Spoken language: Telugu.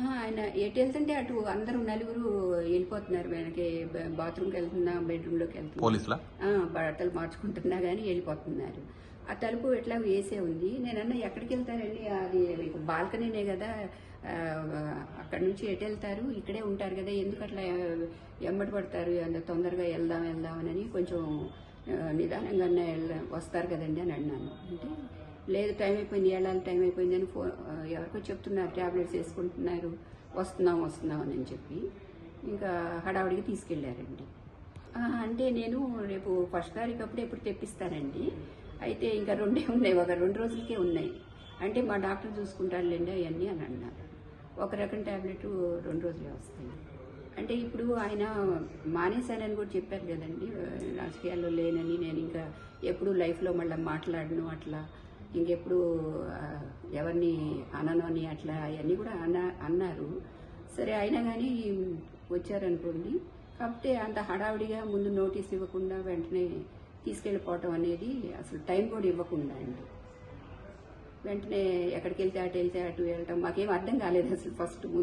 ఆయన ఎటు వెళ్తుంటే అటు అందరూ నలుగురు వెళ్ళిపోతున్నారు. వెనక్కి బాత్రూమ్కి వెళ్తున్నా, బెడ్రూమ్లోకి వెళ్తున్నా, పోలీసులా? బట్టలు మార్చుకుంటున్నా కానీ వెళ్ళిపోతున్నారు. ఆ తలుపు ఎట్లా వేసే ఉంది. నేనన్నా ఎక్కడికి వెళ్తారండి, అది బాల్కనీనే కదా, అక్కడ నుంచి ఎటు వెళ్తారు, ఇక్కడే ఉంటారు కదా, ఎందుకు అట్లా ఎమ్మటి పడతారు, అంత తొందరగా వెళ్దామని కొంచెం నిదానంగానే వస్తారు కదండి అని అన్నాను. అంటే లేదు, టైం అయిపోయింది, వెళ్ళాలి, టైం అయిపోయింది అని ఎవరికో చెప్తున్నారు, ట్యాబ్లెట్స్ వేసుకుంటున్నారు, వస్తున్నాం అని చెప్పి ఇంకా హడావుడిగా తీసుకెళ్లారండి. అంటే నేను రేపు 1 తారీఖు అప్పుడు ఎప్పుడు తెప్పిస్తానండి. అయితే ఇంకా 2 ఉన్నాయి, ఒక 2 రోజులకే ఉన్నాయి. అంటే మా డాక్టర్ చూసుకుంటారులేండి అవన్నీ అని అన్నారు. ఒక రకం ట్యాబ్లెట్ 2 రోజులే వస్తాయి. అంటే ఇప్పుడు ఆయన మానేశానని కూడా చెప్పారు కదండి, రాజకీయాల్లో లేనని. నేను ఇంకా ఎప్పుడు లైఫ్లో మళ్ళీ మాట్లాడను, అట్లా ఇంకెప్పుడు ఎవరిని అనను అని అట్లా అవన్నీ కూడా అన్నారు. సరే అయినా కానీ వచ్చారనుకోండి. కాకపోతే అంత హడావిడిగా ముందు నోటీస్ ఇవ్వకుండా వెంటనే తీసుకెళ్ళిపోవటం అనేది, అసలు టైం కూడా ఇవ్వకుండా అండి, వెంటనే ఎక్కడికి వెళ్తే అటు వెళ్ళటం మాకేం అర్థం కాలేదు అసలు ఫస్ట్ ముందు.